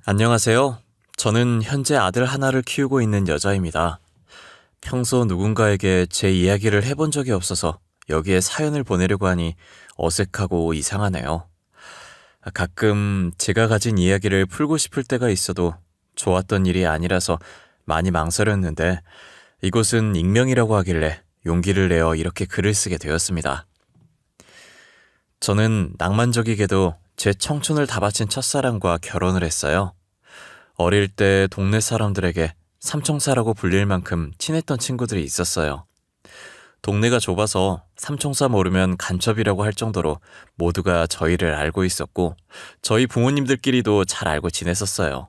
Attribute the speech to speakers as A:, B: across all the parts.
A: 안녕하세요. 저는 현재 아들 하나를 키우고 있는 여자입니다. 평소 누군가에게 제 이야기를 해본 적이 없어서 여기에 사연을 보내려고 하니 어색하고 이상하네요. 가끔 제가 가진 이야기를 풀고 싶을 때가 있어도 좋았던 일이 아니라서 많이 망설였는데 이곳은 익명이라고 하길래 용기를 내어 이렇게 글을 쓰게 되었습니다. 저는 낭만적이게도 제 청춘을 다 바친 첫사랑과 결혼을 했어요. 어릴 때 동네 사람들에게 삼총사라고 불릴 만큼 친했던 친구들이 있었어요. 동네가 좁아서 삼총사 모르면 간첩이라고 할 정도로 모두가 저희를 알고 있었고 저희 부모님들끼리도 잘 알고 지냈었어요.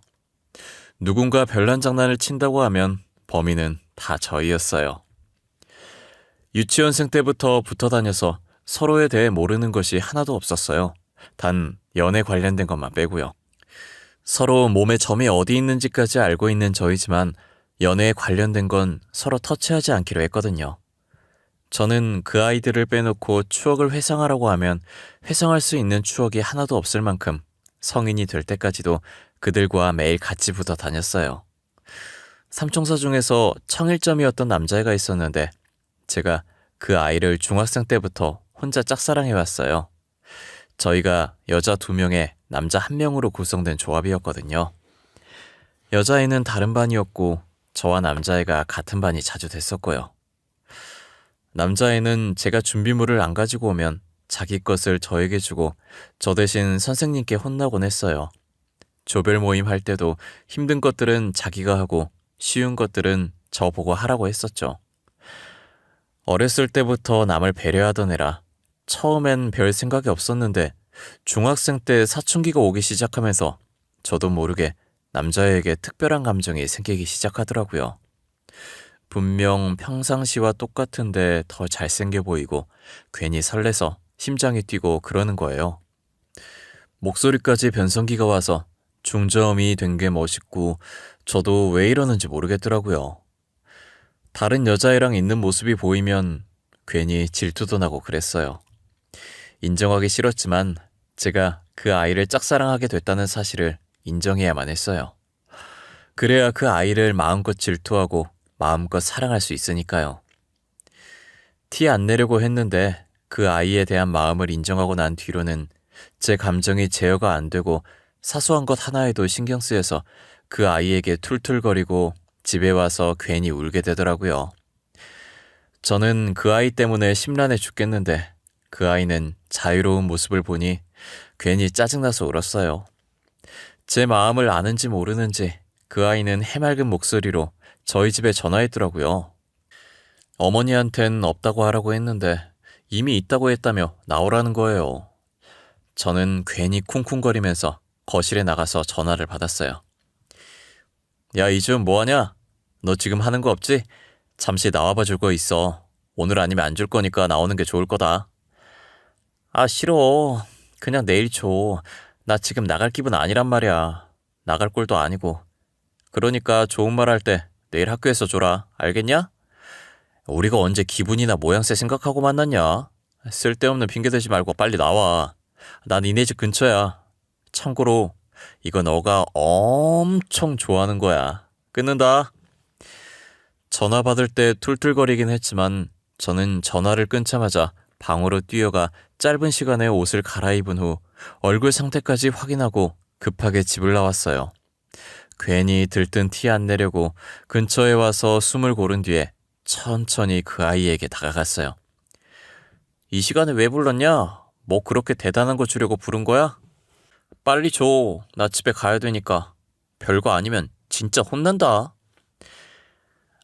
A: 누군가 별난 장난을 친다고 하면 범인은 다 저희였어요. 유치원생 때부터 붙어 다녀서 서로에 대해 모르는 것이 하나도 없었어요. 단 연애 관련된 것만 빼고요. 서로 몸에 점이 어디 있는지까지 알고 있는 저희지만 연애에 관련된 건 서로 터치하지 않기로 했거든요. 저는 그 아이들을 빼놓고 추억을 회상하라고 하면 회상할 수 있는 추억이 하나도 없을 만큼 성인이 될 때까지도 그들과 매일 같이 붙어 다녔어요. 삼총사 중에서 청일점이었던 남자애가 있었는데 제가 그 아이를 중학생 때부터 혼자 짝사랑해왔어요. 저희가 여자 2명에 남자 1명으로 구성된 조합이었거든요. 여자애는 다른 반이었고 저와 남자애가 같은 반이 자주 됐었고요. 남자애는 제가 준비물을 안 가지고 오면 자기 것을 저에게 주고 저 대신 선생님께 혼나곤 했어요. 조별 모임 할 때도 힘든 것들은 자기가 하고 쉬운 것들은 저 보고 하라고 했었죠. 어렸을 때부터 남을 배려하던 애라 처음엔 별 생각이 없었는데 중학생 때 사춘기가 오기 시작하면서 저도 모르게 남자애에게 특별한 감정이 생기기 시작하더라고요. 분명 평상시와 똑같은데 더 잘생겨 보이고 괜히 설레서 심장이 뛰고 그러는 거예요. 목소리까지 변성기가 와서 중저음이 된 게 멋있고 저도 왜 이러는지 모르겠더라고요. 다른 여자애랑 있는 모습이 보이면 괜히 질투도 나고 그랬어요. 인정하기 싫었지만 제가 그 아이를 짝사랑하게 됐다는 사실을 인정해야만 했어요. 그래야 그 아이를 마음껏 질투하고 마음껏 사랑할 수 있으니까요. 티 안 내려고 했는데 그 아이에 대한 마음을 인정하고 난 뒤로는 제 감정이 제어가 안 되고 사소한 것 하나에도 신경 쓰여서 그 아이에게 툴툴거리고 집에 와서 괜히 울게 되더라고요. 저는 그 아이 때문에 심란해 죽겠는데 그 아이는 자유로운 모습을 보니 괜히 짜증나서 울었어요. 제 마음을 아는지 모르는지 그 아이는 해맑은 목소리로 저희 집에 전화했더라고요. 어머니한텐 없다고 하라고 했는데 이미 있다고 했다며 나오라는 거예요. 저는 괜히 쿵쿵거리면서 거실에 나가서 전화를 받았어요. 야, 이준 뭐하냐? 너 지금 하는 거 없지? 잠시 나와봐 줄 거 있어. 오늘 아니면 안 줄 거니까 나오는 게 좋을 거다. 아, 싫어. 그냥 내일 줘. 나 지금 나갈 기분 아니란 말이야. 나갈 꼴도 아니고. 그러니까 좋은 말 할 때 내일 학교에서 줘라. 알겠냐? 우리가 언제 기분이나 모양새 생각하고 만났냐? 쓸데없는 핑계 대지 말고 빨리 나와. 난 니네 집 근처야. 참고로 이거 너가 엄청 좋아하는 거야. 끊는다. 전화 받을 때 툴툴거리긴 했지만 저는 전화를 끊자마자 방으로 뛰어가 짧은 시간에 옷을 갈아입은 후 얼굴 상태까지 확인하고 급하게 집을 나왔어요. 괜히 들뜬 티 안 내려고 근처에 와서 숨을 고른 뒤에 천천히 그 아이에게 다가갔어요. 이 시간에 왜 불렀냐? 뭐 그렇게 대단한 거 주려고 부른 거야? 빨리 줘. 나 집에 가야 되니까. 별거 아니면 진짜 혼난다.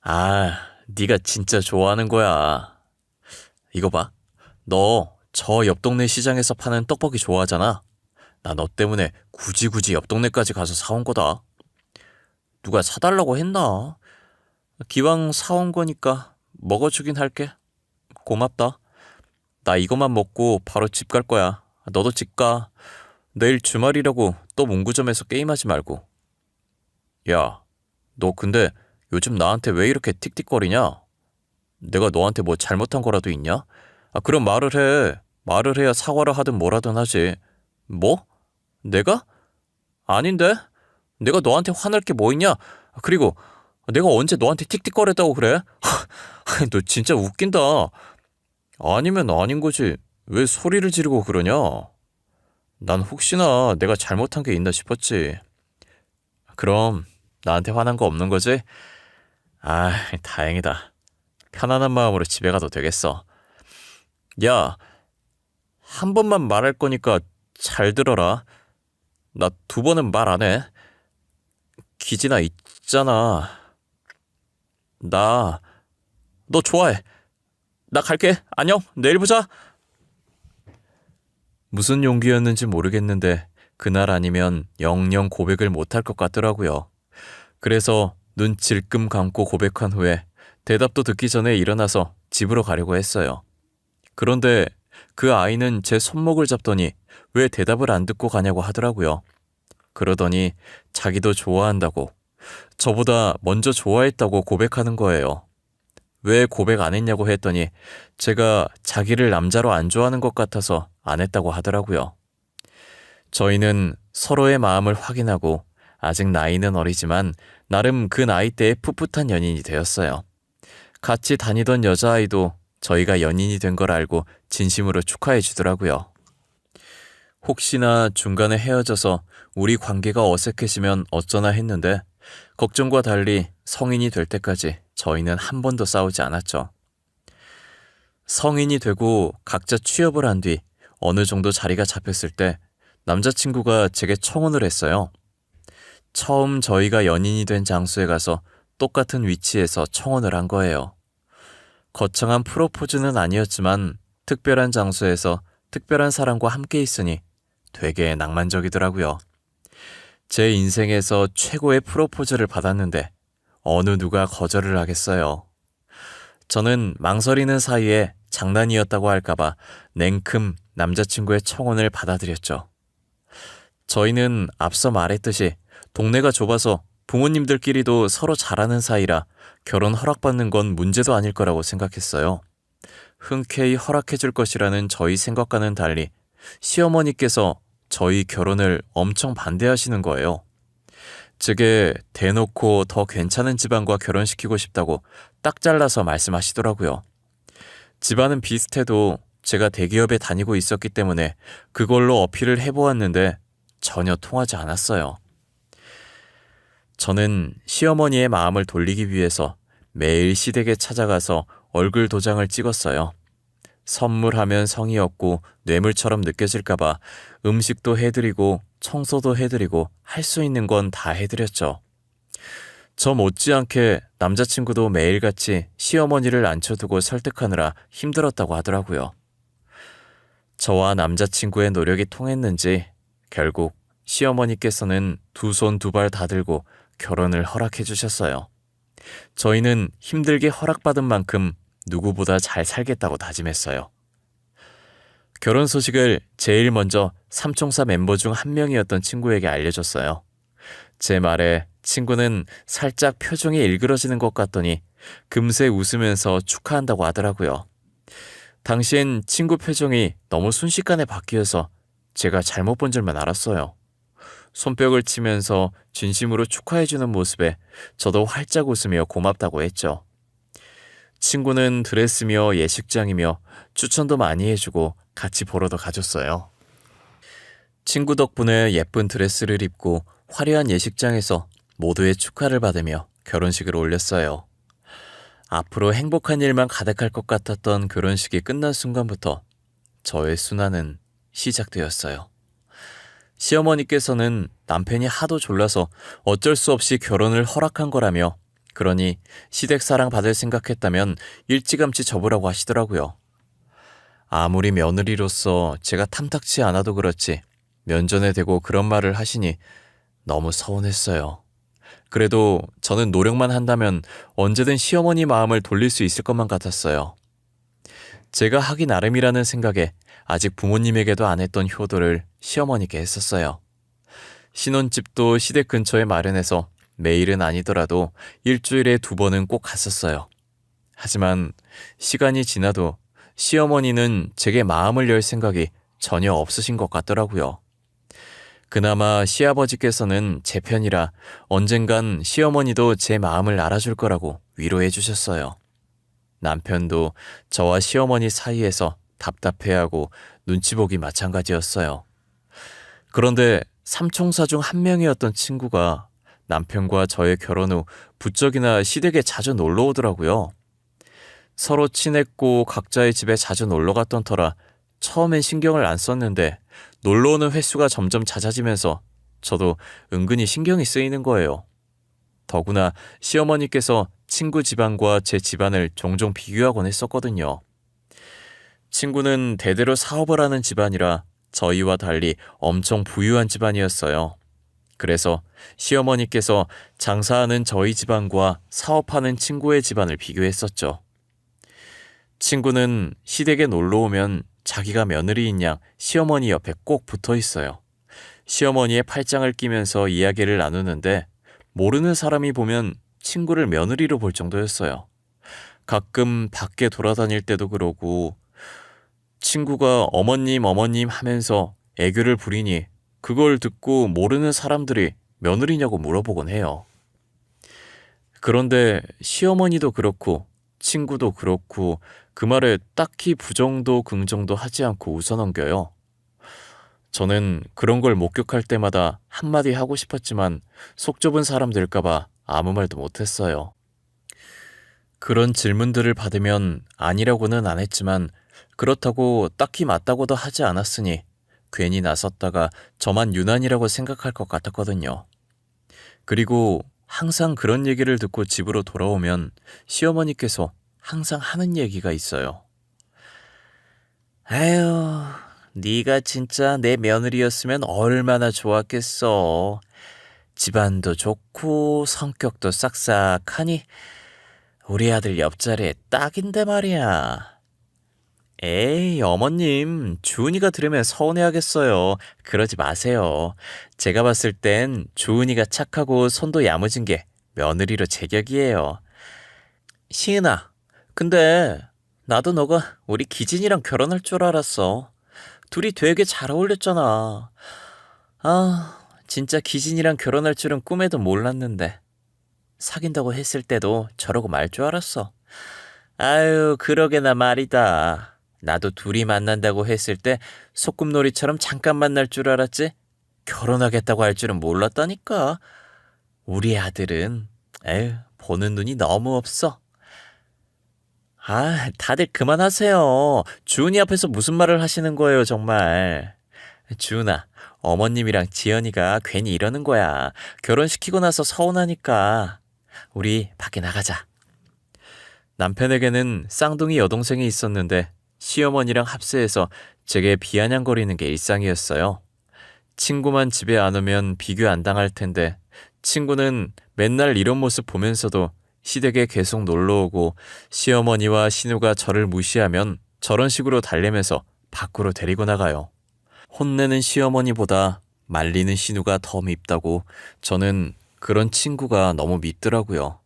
A: 아, 네가 진짜 좋아하는 거야. 이거 봐. 너 저 옆 동네 시장에서 파는 떡볶이 좋아하잖아. 나 너 때문에 굳이 옆 동네까지 가서 사온 거다. 누가 사달라고 했나? 기왕 사온 거니까 먹어주긴 할게. 고맙다. 나 이것만 먹고 바로 집 갈 거야. 너도 집 가. 내일 주말이라고 또 문구점에서 게임하지 말고. 야, 너 근데 요즘 나한테 왜 이렇게 틱틱거리냐? 내가 너한테 뭐 잘못한 거라도 있냐? 아, 그럼 말을 해. 말을 해야 사과를 하든 뭐라든 하지. 뭐? 내가? 아닌데? 내가 너한테 화낼 게 뭐 있냐? 그리고 내가 언제 너한테 틱틱거렸다고 그래? 너 진짜 웃긴다. 아니면 아닌 거지. 왜 소리를 지르고 그러냐? 난 혹시나 내가 잘못한 게 있나 싶었지. 그럼 나한테 화난 거 없는 거지? 아, 다행이다. 편안한 마음으로 집에 가도 되겠어. 야, 한 번만 말할 거니까 잘 들어라. 나 두 번은 말 안 해. 기진아 있잖아. 나 너 좋아해. 나 갈게. 안녕. 내일 보자. 무슨 용기였는지 모르겠는데 그날 아니면 영영 고백을 못할 것 같더라고요. 그래서 눈 질끔 감고 고백한 후에 대답도 듣기 전에 일어나서 집으로 가려고 했어요. 그런데 그 아이는 제 손목을 잡더니 왜 대답을 안 듣고 가냐고 하더라고요. 그러더니 자기도 좋아한다고, 저보다 먼저 좋아했다고 고백하는 거예요. 왜 고백 안 했냐고 했더니 제가 자기를 남자로 안 좋아하는 것 같아서 안 했다고 하더라고요. 저희는 서로의 마음을 확인하고 아직 나이는 어리지만 나름 그 나이대에 풋풋한 연인이 되었어요. 같이 다니던 여자아이도 저희가 연인이 된 걸 알고 진심으로 축하해 주더라고요. 혹시나 중간에 헤어져서 우리 관계가 어색해지면 어쩌나 했는데 걱정과 달리 성인이 될 때까지 저희는 한 번도 싸우지 않았죠. 성인이 되고 각자 취업을 한 뒤 어느 정도 자리가 잡혔을 때 남자친구가 제게 청혼을 했어요. 처음 저희가 연인이 된 장소에 가서 똑같은 위치에서 청혼을 한 거예요. 거창한 프로포즈는 아니었지만 특별한 장소에서 특별한 사람과 함께 있으니 되게 낭만적이더라고요. 제 인생에서 최고의 프로포즈를 받았는데 어느 누가 거절을 하겠어요. 저는 망설이는 사이에 장난이었다고 할까봐 냉큼 남자친구의 청혼을 받아들였죠. 저희는 앞서 말했듯이 동네가 좁아서 부모님들끼리도 서로 잘 아는 사이라 결혼 허락받는 건 문제도 아닐 거라고 생각했어요. 흔쾌히 허락해 줄 것이라는 저희 생각과는 달리 시어머니께서 저희 결혼을 엄청 반대하시는 거예요. 제게 대놓고 더 괜찮은 집안과 결혼시키고 싶다고 딱 잘라서 말씀하시더라고요. 집안은 비슷해도 제가 대기업에 다니고 있었기 때문에 그걸로 어필을 해보았는데 전혀 통하지 않았어요. 저는 시어머니의 마음을 돌리기 위해서 매일 시댁에 찾아가서 얼굴 도장을 찍었어요. 선물하면 성의 없고 뇌물처럼 느껴질까봐 음식도 해드리고 청소도 해드리고 할 수 있는 건 다 해드렸죠. 저 못지않게 남자친구도 매일같이 시어머니를 앉혀두고 설득하느라 힘들었다고 하더라고요. 저와 남자친구의 노력이 통했는지 결국 시어머니께서는 두 손 두 발 다 들고 결혼을 허락해 주셨어요. 저희는 힘들게 허락받은 만큼 누구보다 잘 살겠다고 다짐했어요. 결혼 소식을 제일 먼저 삼총사 멤버 중 한 명이었던 친구에게 알려줬어요. 제 말에 친구는 살짝 표정이 일그러지는 것 같더니 금세 웃으면서 축하한다고 하더라고요. 당시엔 친구 표정이 너무 순식간에 바뀌어서 제가 잘못 본 줄만 알았어요. 손뼉을 치면서 진심으로 축하해주는 모습에 저도 활짝 웃으며 고맙다고 했죠. 친구는 드레스며 예식장이며 추천도 많이 해주고 같이 보러도 가줬어요. 친구 덕분에 예쁜 드레스를 입고 화려한 예식장에서 모두의 축하를 받으며 결혼식을 올렸어요. 앞으로 행복한 일만 가득할 것 같았던 결혼식이 끝난 순간부터 저의 순환은 시작되었어요. 시어머니께서는 남편이 하도 졸라서 어쩔 수 없이 결혼을 허락한 거라며, 그러니 시댁사랑 받을 생각했다면 일찌감치 접으라고 하시더라고요. 아무리 며느리로서 제가 탐탁치 않아도 그렇지 면전에 대고 그런 말을 하시니 너무 서운했어요. 그래도 저는 노력만 한다면 언제든 시어머니 마음을 돌릴 수 있을 것만 같았어요. 제가 하기 나름이라는 생각에 아직 부모님에게도 안 했던 효도를 시어머니께 했었어요. 신혼집도 시댁 근처에 마련해서 매일은 아니더라도 일주일에 2번은 꼭 갔었어요. 하지만 시간이 지나도 시어머니는 제게 마음을 열 생각이 전혀 없으신 것 같더라고요. 그나마 시아버지께서는 제 편이라 언젠간 시어머니도 제 마음을 알아줄 거라고 위로해 주셨어요. 남편도 저와 시어머니 사이에서 답답해하고 눈치 보기 마찬가지였어요. 그런데 삼총사 중 한 명이었던 친구가 남편과 저의 결혼 후 부쩍이나 시댁에 자주 놀러 오더라고요. 서로 친했고 각자의 집에 자주 놀러 갔던 터라 처음엔 신경을 안 썼는데 놀러 오는 횟수가 점점 잦아지면서 저도 은근히 신경이 쓰이는 거예요. 더구나 시어머니께서 친구 집안과 제 집안을 종종 비교하곤 했었거든요. 친구는 대대로 사업을 하는 집안이라 저희와 달리 엄청 부유한 집안이었어요. 그래서 시어머니께서 장사하는 저희 집안과 사업하는 친구의 집안을 비교했었죠. 친구는 시댁에 놀러 오면 자기가 며느리인 양 시어머니 옆에 꼭 붙어 있어요. 시어머니의 팔짱을 끼면서 이야기를 나누는데 모르는 사람이 보면 친구를 며느리로 볼 정도였어요. 가끔 밖에 돌아다닐 때도 그러고 친구가 어머님 하면서 애교를 부리니 그걸 듣고 모르는 사람들이 며느리냐고 물어보곤 해요. 그런데 시어머니도 그렇고 친구도 그렇고 그 말에 딱히 부정도 긍정도 하지 않고 웃어넘겨요. 저는 그런 걸 목격할 때마다 한마디 하고 싶었지만 속 좁은 사람 될까봐 아무 말도 못했어요. 그런 질문들을 받으면 아니라고는 안 했지만 그렇다고 딱히 맞다고도 하지 않았으니 괜히 나섰다가 저만 유난이라고 생각할 것 같았거든요. 그리고 항상 그런 얘기를 듣고 집으로 돌아오면 시어머니께서 항상 하는 얘기가 있어요. 아유, 네가 진짜 내 며느리였으면 얼마나 좋았겠어. 집안도 좋고 성격도 싹싹하니 우리 아들 옆자리에 딱인데 말이야. 에이, 어머님, 주은이가 들으면 서운해하겠어요. 그러지 마세요. 제가 봤을 땐 주은이가 착하고 손도 야무진 게 며느리로 제격이에요. 시은아, 근데 나도 너가 우리 기진이랑 결혼할 줄 알았어. 둘이 되게 잘 어울렸잖아. 아, 진짜 기진이랑 결혼할 줄은 꿈에도 몰랐는데. 사귄다고 했을 때도 저러고 말 줄 알았어. 아유, 그러게나 말이다. 나도 둘이 만난다고 했을 때 소꿉놀이처럼 잠깐 만날 줄 알았지? 결혼하겠다고 할 줄은 몰랐다니까. 우리 아들은 보는 눈이 너무 없어. 아, 다들 그만하세요. 주은이 앞에서 무슨 말을 하시는 거예요, 정말. 주은아, 어머님이랑 지연이가 괜히 이러는 거야. 결혼시키고 나서 서운하니까. 우리 밖에 나가자. 남편에게는 쌍둥이 여동생이 있었는데 시어머니랑 합세해서 제게 비아냥거리는 게 일상이었어요. 친구만 집에 안 오면 비교 안 당할 텐데 친구는 맨날 이런 모습 보면서도 시댁에 계속 놀러오고 시어머니와 신우가 저를 무시하면 저런 식으로 달래면서 밖으로 데리고 나가요. 혼내는 시어머니보다 말리는 신우가 더 밉다고 저는 그런 친구가 너무 밉더라고요.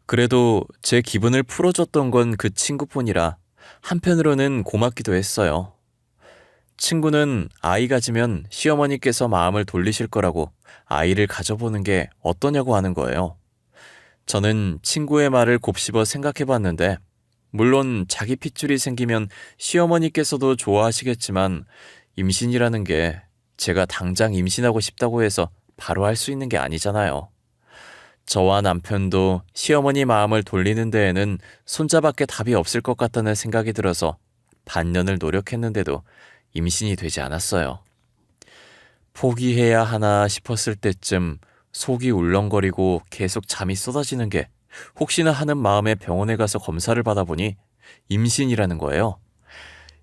A: 그래도 제 기분을 풀어줬던 건 그 친구뿐이라 한편으로는 고맙기도 했어요. 친구는 아이 가지면 시어머니께서 마음을 돌리실 거라고 아이를 가져보는 게 어떠냐고 하는 거예요. 저는 친구의 말을 곱씹어 생각해봤는데 물론 자기 핏줄이 생기면 시어머니께서도 좋아하시겠지만 임신이라는 게 제가 당장 임신하고 싶다고 해서 바로 할 수 있는 게 아니잖아요. 저와 남편도 시어머니 마음을 돌리는 데에는 손자밖에 답이 없을 것 같다는 생각이 들어서 반년을 노력했는데도 임신이 되지 않았어요. 포기해야 하나 싶었을 때쯤 속이 울렁거리고 계속 잠이 쏟아지는 게 혹시나 하는 마음에 병원에 가서 검사를 받아보니 임신이라는 거예요.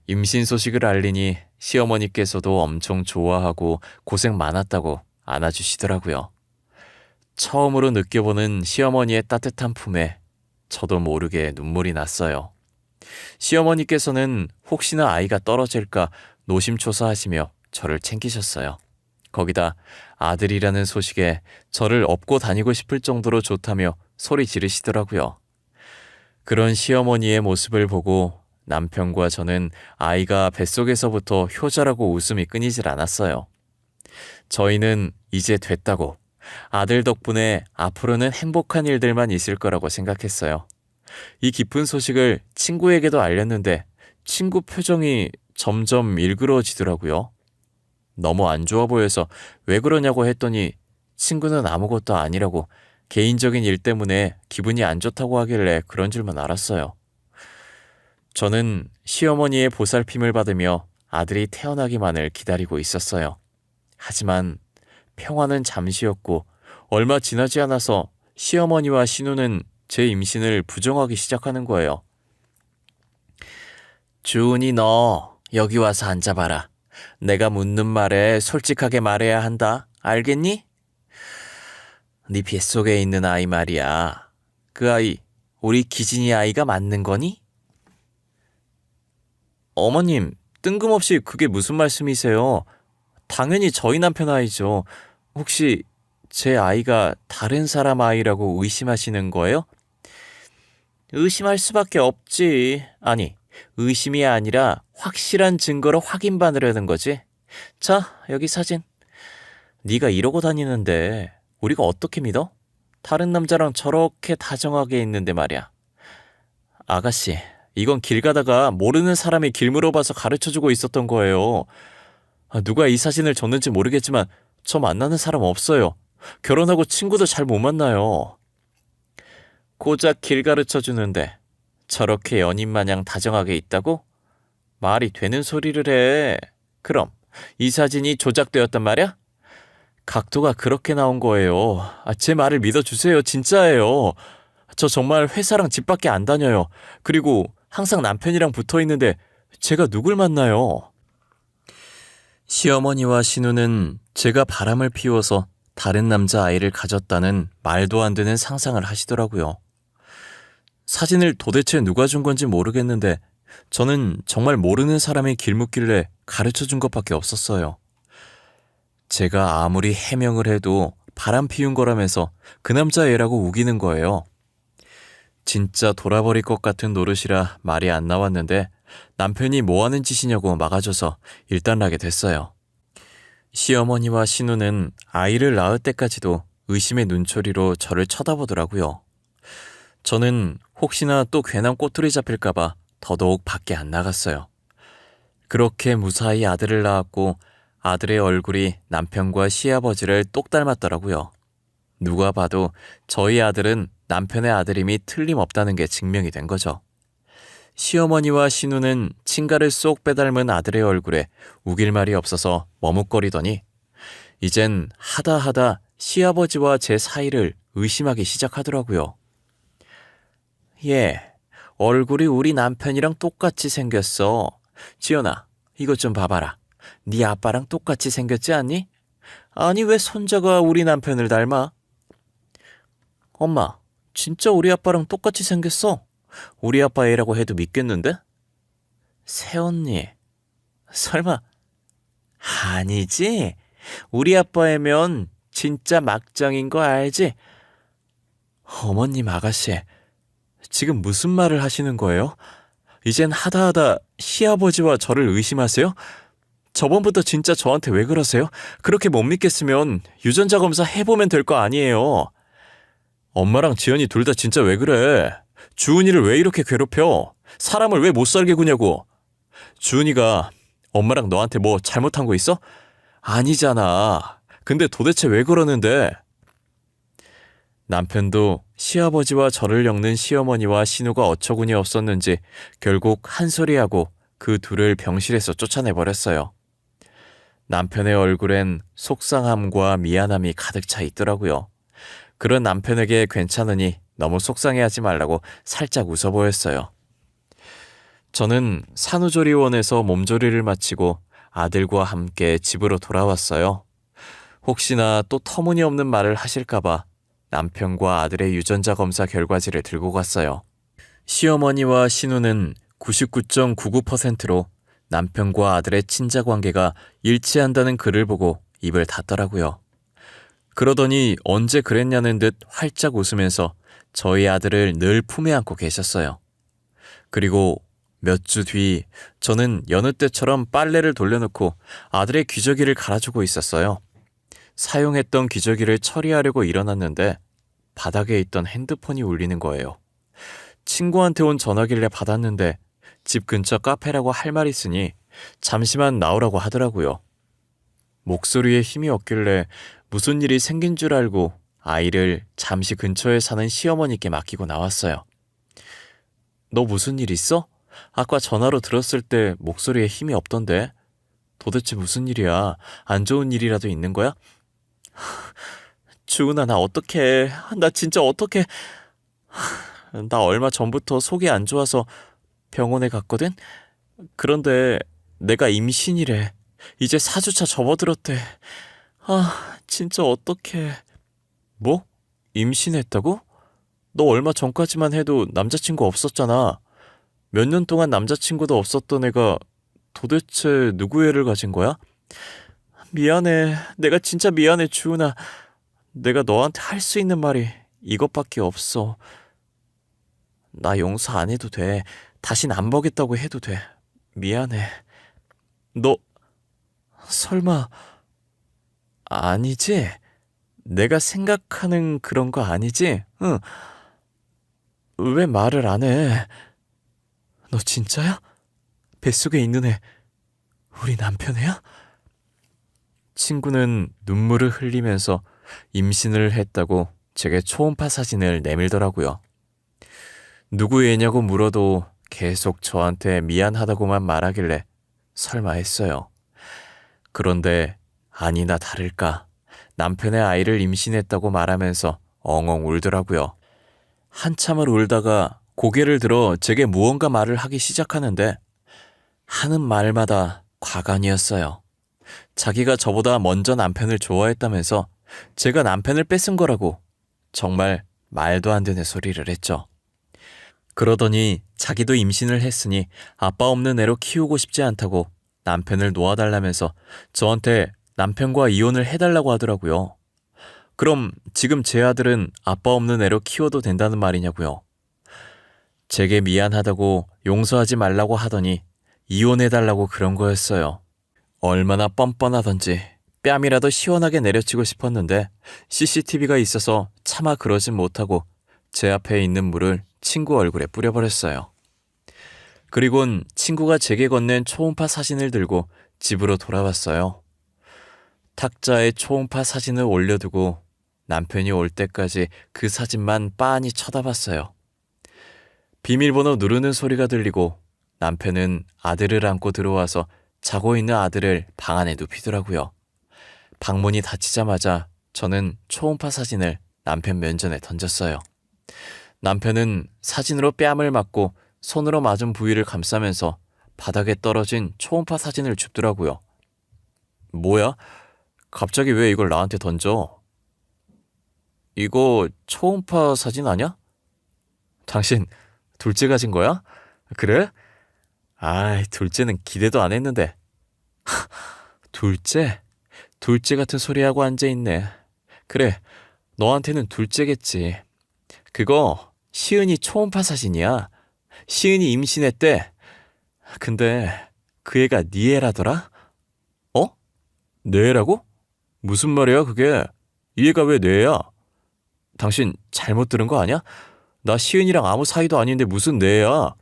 A: 임신 소식을 알리니 시어머니께서도 엄청 좋아하고 고생 많았다고 안아주시더라고요. 처음으로 느껴보는 시어머니의 따뜻한 품에 저도 모르게 눈물이 났어요. 시어머니께서는 혹시나 아이가 떨어질까 노심초사하시며 저를 챙기셨어요. 거기다 아들이라는 소식에 저를 업고 다니고 싶을 정도로 좋다며 소리 지르시더라고요. 그런 시어머니의 모습을 보고 남편과 저는 아이가 뱃속에서부터 효자라고 웃음이 끊이질 않았어요. 저희는 이제 됐다고, 아들 덕분에 앞으로는 행복한 일들만 있을 거라고 생각했어요. 이 기쁜 소식을 친구에게도 알렸는데 친구 표정이 점점 일그러지더라고요. 너무 안 좋아 보여서 왜 그러냐고 했더니 친구는 아무것도 아니라고, 개인적인 일 때문에 기분이 안 좋다고 하길래 그런 줄만 알았어요. 저는 시어머니의 보살핌을 받으며 아들이 태어나기만을 기다리고 있었어요. 하지만 평화는 잠시였고 얼마 지나지 않아서 시어머니와 신우는 제 임신을 부정하기 시작하는 거예요. 주은이, 너 여기 와서 앉아봐라. 내가 묻는 말에 솔직하게 말해야 한다. 알겠니? 네 뱃속에 있는 아이 말이야. 그 아이 우리 기진이 아이가 맞는 거니? 어머님, 뜬금없이 그게 무슨 말씀이세요? 당연히 저희 남편 아이죠. 혹시 제 아이가 다른 사람 아이라고 의심하시는 거예요? 의심할 수밖에 없지. 아니, 의심이 아니라 확실한 증거로 확인받으려는 거지. 자, 여기 사진. 네가 이러고 다니는데 우리가 어떻게 믿어? 다른 남자랑 저렇게 다정하게 있는데 말이야. 아가씨, 이건 길 가다가 모르는 사람이 길 물어봐서 가르쳐주고 있었던 거예요. 누가 이 사진을 줬는지 모르겠지만 저 만나는 사람 없어요. 결혼하고 친구도 잘 못 만나요. 고작 길 가르쳐주는데 저렇게 연인 마냥 다정하게 있다고? 말이 되는 소리를 해. 그럼 이 사진이 조작되었단 말이야? 각도가 그렇게 나온 거예요. 제 말을 믿어주세요. 진짜예요. 저 정말 회사랑 집 밖에 안 다녀요. 그리고 항상 남편이랑 붙어 있는데 제가 누굴 만나요? 시어머니와 신우는 제가 바람을 피워서 다른 남자 아이를 가졌다는 말도 안 되는 상상을 하시더라고요. 사진을 도대체 누가 준 건지 모르겠는데 저는 정말 모르는 사람이 길 묻길래 가르쳐 준 것밖에 없었어요. 제가 아무리 해명을 해도 바람 피운 거라면서 그 남자 애라고 우기는 거예요. 진짜 돌아버릴 것 같은 노릇이라 말이 안 나왔는데 남편이 뭐하는 짓이냐고 막아줘서 일단락이 됐어요. 시어머니와 신우는 아이를 낳을 때까지도 의심의 눈초리로 저를 쳐다보더라고요. 저는 혹시나 또 괜한 꼬투리 잡힐까봐 더더욱 밖에 안 나갔어요. 그렇게 무사히 아들을 낳았고 아들의 얼굴이 남편과 시아버지를 똑 닮았더라고요. 누가 봐도 저희 아들은 남편의 아들임이 틀림없다는 게 증명이 된 거죠. 시어머니와 신우는 친가를 쏙 빼닮은 아들의 얼굴에 우길 말이 없어서 머뭇거리더니 이젠 하다 시아버지와 제 사이를 의심하기 시작하더라고요. 얘, 얼굴이 우리 남편이랑 똑같이 생겼어. 지연아, 이것 좀 봐봐라. 네 아빠랑 똑같이 생겼지 않니? 아니, 왜 손자가 우리 남편을 닮아? 엄마, 진짜 우리 아빠랑 똑같이 생겼어. 우리 아빠 애라고 해도 믿겠는데? 새언니, 설마. 아니지? 우리 아빠 애면 진짜 막장인 거 알지? 어머님, 아가씨, 지금 무슨 말을 하시는 거예요? 이젠 하다 시아버지와 저를 의심하세요? 저번부터 진짜 저한테 왜 그러세요? 그렇게 못 믿겠으면 유전자 검사 해보면 될 거 아니에요. 엄마랑 지연이 둘 다 진짜 왜 그래? 주은이를 왜 이렇게 괴롭혀? 사람을 왜 못 살게 구냐고. 주은이가 엄마랑 너한테 뭐 잘못한 거 있어? 아니잖아. 근데 도대체 왜 그러는데? 남편도 시아버지와 저를 엮는 시어머니와 신우가 어처구니 없었는지 결국 한 소리하고 그 둘을 병실에서 쫓아내버렸어요. 남편의 얼굴엔 속상함과 미안함이 가득 차 있더라고요. 그런 남편에게 괜찮으니 너무 속상해하지 말라고 살짝 웃어 보였어요. 저는 산후조리원에서 몸조리를 마치고 아들과 함께 집으로 돌아왔어요. 혹시나 또 터무니없는 말을 하실까봐 남편과 아들의 유전자 검사 결과지를 들고 갔어요. 시어머니와 신우는 99.99%로 남편과 아들의 친자 관계가 일치한다는 글을 보고 입을 닫더라고요. 그러더니 언제 그랬냐는 듯 활짝 웃으면서 저희 아들을 늘 품에 안고 계셨어요. 그리고 몇 주 뒤 저는 여느 때처럼 빨래를 돌려놓고 아들의 기저귀를 갈아주고 있었어요. 사용했던 기저귀를 처리하려고 일어났는데 바닥에 있던 핸드폰이 울리는 거예요. 친구한테 온 전화길래 받았는데 집 근처 카페라고 할 말 있으니 잠시만 나오라고 하더라고요. 목소리에 힘이 없길래 무슨 일이 생긴 줄 알고 아이를 잠시 근처에 사는 시어머니께 맡기고 나왔어요. 너 무슨 일 있어? 아까 전화로 들었을 때 목소리에 힘이 없던데. 도대체 무슨 일이야? 안 좋은 일이라도 있는 거야? 주은아, 나 어떡해. 나 진짜 어떡해. 나 얼마 전부터 속이 안 좋아서 병원에 갔거든? 그런데 내가 임신이래. 이제 4주차 접어들었대. 진짜 어떡해. 뭐? 임신했다고? 너 얼마 전까지만 해도 남자친구 없었잖아. 몇 년 동안 남자친구도 없었던 애가 도대체 누구 애를 가진 거야? 미안해. 내가 진짜 미안해, 주은아. 내가 너한테 할 수 있는 말이 이것밖에 없어. 나 용서 안 해도 돼. 다신 안 보겠다고 해도 돼. 미안해. 너 설마 아니지? 내가 생각하는 그런 거 아니지? 응. 왜 말을 안 해? 너 진짜야? 뱃속에 있는 애 우리 남편 애야? 친구는 눈물을 흘리면서 임신을 했다고 제게 초음파 사진을 내밀더라고요. 누구 애냐고 물어도 계속 저한테 미안하다고만 말하길래 설마 했어요. 그런데 아니나 다를까 남편의 아이를 임신했다고 말하면서 엉엉 울더라고요. 한참을 울다가 고개를 들어 제게 무언가 말을 하기 시작하는데 하는 말마다 과간이었어요. 자기가 저보다 먼저 남편을 좋아했다면서 제가 남편을 뺏은 거라고 정말 말도 안 되는 소리를 했죠. 그러더니 자기도 임신을 했으니 아빠 없는 애로 키우고 싶지 않다고 남편을 놓아달라면서 저한테 남편과 이혼을 해달라고 하더라고요. 그럼 지금 제 아들은 아빠 없는 애로 키워도 된다는 말이냐고요. 제게 미안하다고 용서하지 말라고 하더니 이혼해달라고 그런 거였어요. 얼마나 뻔뻔하던지 뺨이라도 시원하게 내려치고 싶었는데 CCTV가 있어서 차마 그러진 못하고 제 앞에 있는 물을 친구 얼굴에 뿌려버렸어요. 그리곤 친구가 제게 건넨 초음파 사진을 들고 집으로 돌아왔어요. 탁자에 초음파 사진을 올려두고 남편이 올 때까지 그 사진만 빤히 쳐다봤어요. 비밀번호 누르는 소리가 들리고 남편은 아들을 안고 들어와서 자고 있는 아들을 방 안에 눕히더라고요. 방문이 닫히자마자 저는 초음파 사진을 남편 면전에 던졌어요. 남편은 사진으로 뺨을 맞고 손으로 맞은 부위를 감싸면서 바닥에 떨어진 초음파 사진을 줍더라고요. 뭐야? 갑자기 왜 이걸 나한테 던져? 이거 초음파 사진 아냐? 당신 둘째 가진 거야? 그래? 둘째는 기대도 안 했는데. 둘째? 둘째 같은 소리 하고 앉아있네. 그래, 너한테는 둘째겠지. 그거 시은이 초음파 사진이야. 시은이 임신했대. 근데 그 애가 네 애라더라? 어? 내 애라고? 무슨 말이야 그게? 이 애가 왜 내 애야? 당신 잘못 들은 거 아니야? 나 시은이랑 아무 사이도 아닌데 무슨 내 애야?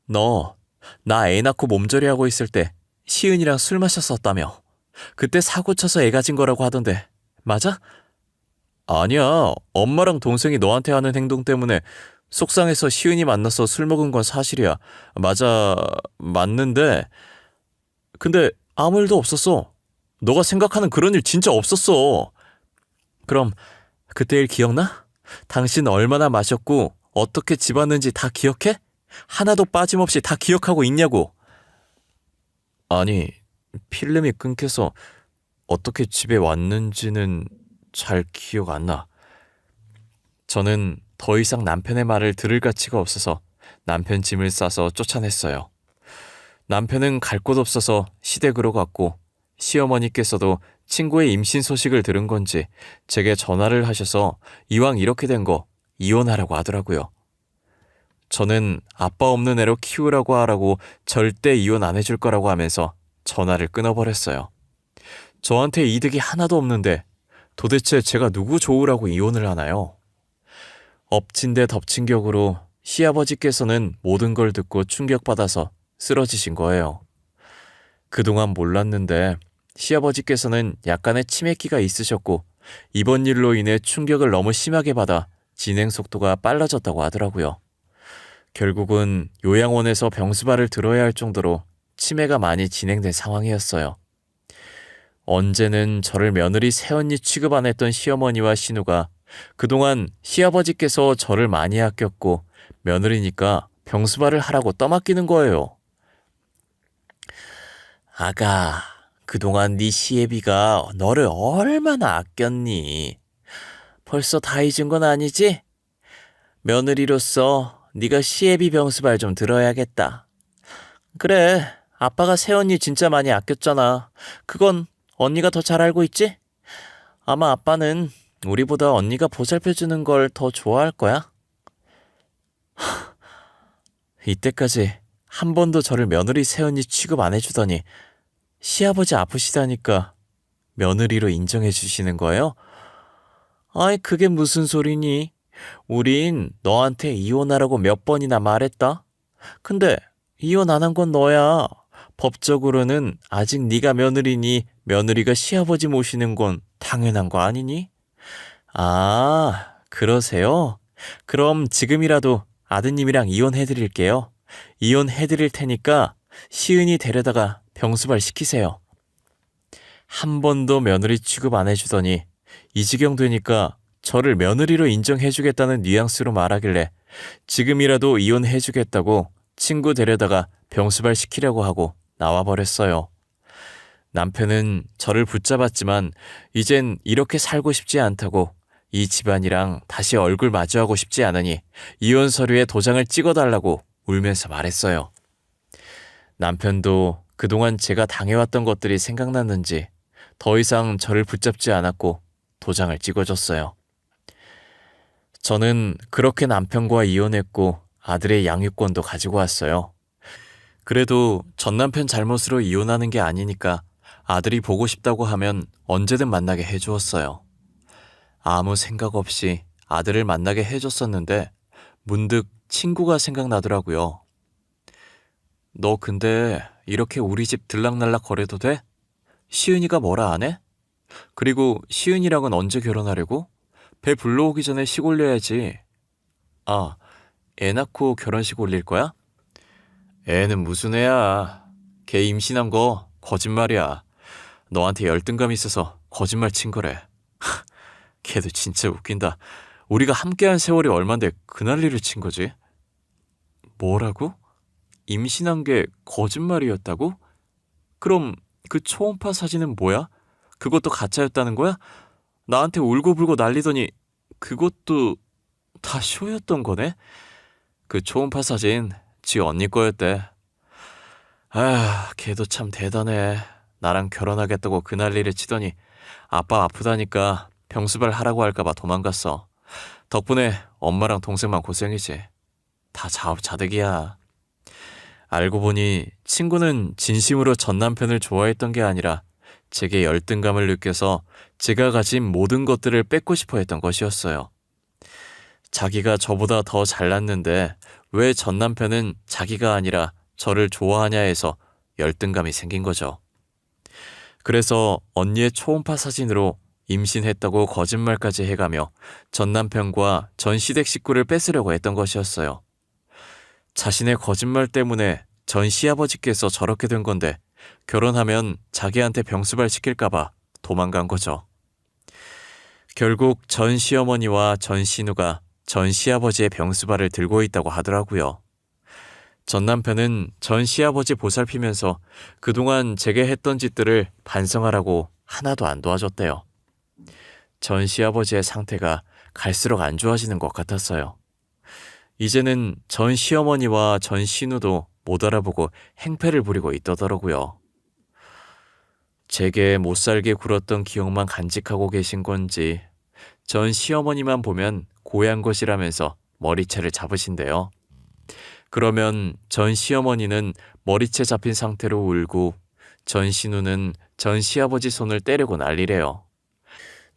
A: 너 나 애 낳고 몸조리 하고 있을 때 시은이랑 술 마셨었다며. 그때 사고 쳐서 애 가진 거라고 하던데 맞아? 아니야. 엄마랑 동생이 너한테 하는 행동 때문에 속상해서 시은이 만나서 술 먹은 건 사실이야. 맞는데 근데 아무 일도 없었어. 너가 생각하는 그런 일 진짜 없었어. 그럼 그때 일 기억나? 당신 얼마나 마셨고 어떻게 집 왔는지 다 기억해? 하나도 빠짐없이 다 기억하고 있냐고. 아니, 필름이 끊겨서 어떻게 집에 왔는지는 잘 기억 안 나. 저는 더 이상 남편의 말을 들을 가치가 없어서 남편 짐을 싸서 쫓아냈어요. 남편은 갈 곳 없어서 시댁으로 갔고 시어머니께서도 친구의 임신 소식을 들은 건지 제게 전화를 하셔서 이왕 이렇게 된 거 이혼하라고 하더라고요. 저는 아빠 없는 애로 키우라고 하라고 절대 이혼 안 해줄 거라고 하면서 전화를 끊어버렸어요. 저한테 이득이 하나도 없는데 도대체 제가 누구 좋으라고 이혼을 하나요? 엎친 데 덮친 격으로 시아버지께서는 모든 걸 듣고 충격받아서 쓰러지신 거예요. 그동안 몰랐는데 시아버지께서는 약간의 치매기가 있으셨고 이번 일로 인해 충격을 너무 심하게 받아 진행 속도가 빨라졌다고 하더라고요. 결국은 요양원에서 병수발을 들어야 할 정도로 치매가 많이 진행된 상황이었어요. 언제는 저를 며느리 새언니 취급 안 했던 시어머니와 신우가 그동안 시아버지께서 저를 많이 아꼈고 며느리니까 병수발을 하라고 떠맡기는 거예요. 아가, 그동안 네 시애비가 너를 얼마나 아꼈니? 벌써 다 잊은 건 아니지? 며느리로서 네가 시애비 병수발 좀 들어야겠다. 그래, 아빠가 새언니 진짜 많이 아꼈잖아. 그건 언니가 더 잘 알고 있지? 아마 아빠는 우리보다 언니가 보살펴주는 걸 더 좋아할 거야. 이때까지 한 번도 저를 며느리 새언니 취급 안 해주더니 시아버지 아프시다니까 며느리로 인정해 주시는 거예요? 아이, 그게 무슨 소리니? 우린 너한테 이혼하라고 몇 번이나 말했다. 근데 이혼 안 한 건 너야. 법적으로는 아직 네가 며느리니 며느리가 시아버지 모시는 건 당연한 거 아니니? 아, 그러세요? 그럼 지금이라도 아드님이랑 이혼해드릴게요. 이혼해드릴 테니까 시은이 데려다가 병수발 시키세요. 한 번도 며느리 취급 안 해주더니 이 지경 되니까 저를 며느리로 인정해주겠다는 뉘앙스로 말하길래 지금이라도 이혼해주겠다고 친구 데려다가 병수발 시키려고 하고 나와버렸어요. 남편은 저를 붙잡았지만 이젠 이렇게 살고 싶지 않다고 이 집안이랑 다시 얼굴 마주하고 싶지 않으니 이혼 서류에 도장을 찍어달라고 울면서 말했어요. 남편도 그동안 제가 당해왔던 것들이 생각났는지 더 이상 저를 붙잡지 않았고 도장을 찍어줬어요. 저는 그렇게 남편과 이혼했고 아들의 양육권도 가지고 왔어요. 그래도 전 남편 잘못으로 이혼하는 게 아니니까 아들이 보고 싶다고 하면 언제든 만나게 해주었어요. 아무 생각 없이 아들을 만나게 해줬었는데 문득 친구가 생각나더라고요. 너 근데 이렇게 우리 집 들락날락 거려도 돼? 시은이가 뭐라 안 해? 그리고 시은이랑은 언제 결혼하려고? 배 불러오기 전에 식 올려야지. 아, 애 낳고 결혼식 올릴 거야? 애는 무슨 애야. 걔 임신한 거 거짓말이야. 너한테 열등감 있어서 거짓말 친 거래. 걔도 진짜 웃긴다. 우리가 함께한 세월이 얼만데 그 난리를 친 거지? 뭐라고? 임신한 게 거짓말이었다고? 그럼 그 초음파 사진은 뭐야? 그것도 가짜였다는 거야? 나한테 울고불고 난리더니 그것도 다 쇼였던 거네? 그 초음파 사진 지 언니 거였대. 아, 걔도 참 대단해. 나랑 결혼하겠다고 그 난리를 치더니 아빠 아프다니까 병수발 하라고 할까봐 도망갔어. 덕분에 엄마랑 동생만 고생이지. 다 자업자득이야. 알고 보니 친구는 진심으로 전 남편을 좋아했던 게 아니라 제게 열등감을 느껴서 제가 가진 모든 것들을 뺏고 싶어 했던 것이었어요. 자기가 저보다 더 잘났는데 왜 전 남편은 자기가 아니라 저를 좋아하냐 해서 열등감이 생긴 거죠. 그래서 언니의 초음파 사진으로 임신했다고 거짓말까지 해가며 전 남편과 전 시댁 식구를 뺏으려고 했던 것이었어요. 자신의 거짓말 때문에 전 시아버지께서 저렇게 된 건데 결혼하면 자기한테 병수발 시킬까봐 도망간 거죠. 결국 전 시어머니와 전 신우가 전 시아버지의 병수발을 들고 있다고 하더라고요. 전 남편은 전 시아버지 보살피면서 그동안 제게 했던 짓들을 반성하라고 하나도 안 도와줬대요. 전 시아버지의 상태가 갈수록 안 좋아지는 것 같았어요. 이제는 전 시어머니와 전 신우도 못 알아보고 행패를 부리고 있더라고요. 제게 못살게 굴었던 기억만 간직하고 계신 건지 전 시어머니만 보면 고향 것이라면서 머리채를 잡으신대요. 그러면 전 시어머니는 머리채 잡힌 상태로 울고 전 신우는 전 시아버지 손을 때리고 난리래요.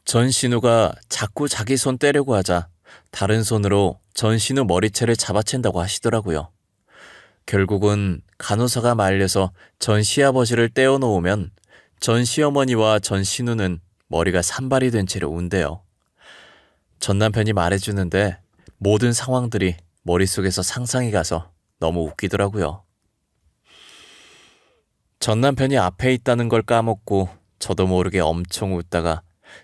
A: 전신우가 자꾸 자기 손 떼려고 하자 다른 손으로 전신우 머리채를 잡아챈다고 하시더라고요. 결국은 간호사가 말려서 전 시아버지를 떼어놓으면 전 시어머니와 전 신우는 머리가 산발이 된 채로 운대요. 전 남편이 말해주는데 모든 상황들이 머릿속에서 상상이 가서 너무 웃기더라고요. 전 남편이 앞에 있다는 걸 까먹고 저도 모르게 엄청 웃다가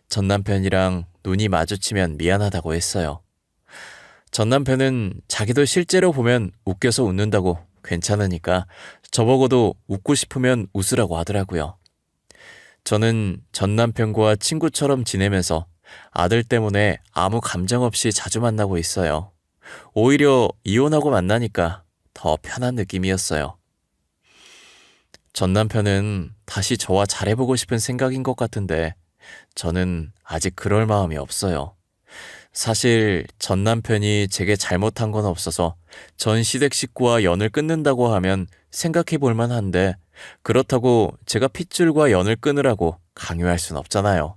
A: 전 남편이랑 눈이 마주치면 미안하다고 했어요. 전 남편은 자기도 실제로 보면 웃겨서 웃는다고 괜찮으니까 저보고도 웃고 싶으면 웃으라고 하더라고요. 저는 전 남편과 친구처럼 지내면서 아들 때문에 아무 감정 없이 자주 만나고 있어요. 오히려 이혼하고 만나니까 더 편한 느낌이었어요. 전 남편은 다시 저와 잘해보고 싶은 생각인 것 같은데 저는 아직 그럴 마음이 없어요. 사실 전 남편이 제게 잘못한 건 없어서 전 시댁 식구와 연을 끊는다고 하면 생각해 볼 만한데 그렇다고 제가 핏줄과 연을 끊으라고 강요할 순 없잖아요.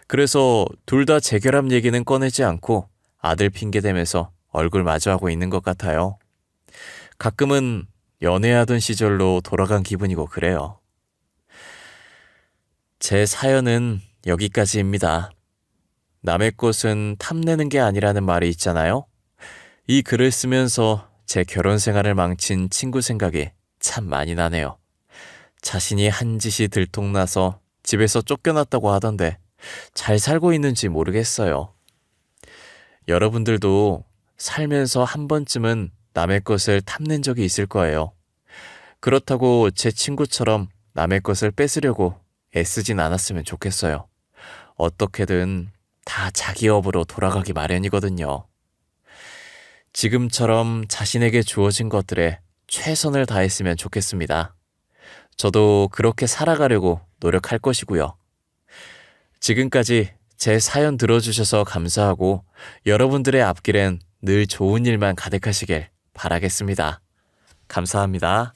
A: 그래서 둘 다 재결합 얘기는 꺼내지 않고 아들 핑계 대면서 얼굴 마주하고 있는 것 같아요. 가끔은 연애하던 시절로 돌아간 기분이고 그래요. 제 사연은 여기까지입니다. 남의 것은 탐내는 게 아니라는 말이 있잖아요. 이 글을 쓰면서 제 결혼 생활을 망친 친구 생각이 참 많이 나네요. 자신이 한 짓이 들통나서 집에서 쫓겨났다고 하던데 잘 살고 있는지 모르겠어요. 여러분들도 살면서 한 번쯤은 남의 것을 탐낸 적이 있을 거예요. 그렇다고 제 친구처럼 남의 것을 뺏으려고 애쓰진 않았으면 좋겠어요. 어떻게든 다 자기 업으로 돌아가기 마련이거든요. 지금처럼 자신에게 주어진 것들에 최선을 다했으면 좋겠습니다. 저도 그렇게 살아가려고 노력할 것이고요. 지금까지 제 사연 들어주셔서 감사하고 여러분들의 앞길엔 늘 좋은 일만 가득하시길 바라겠습니다. 감사합니다.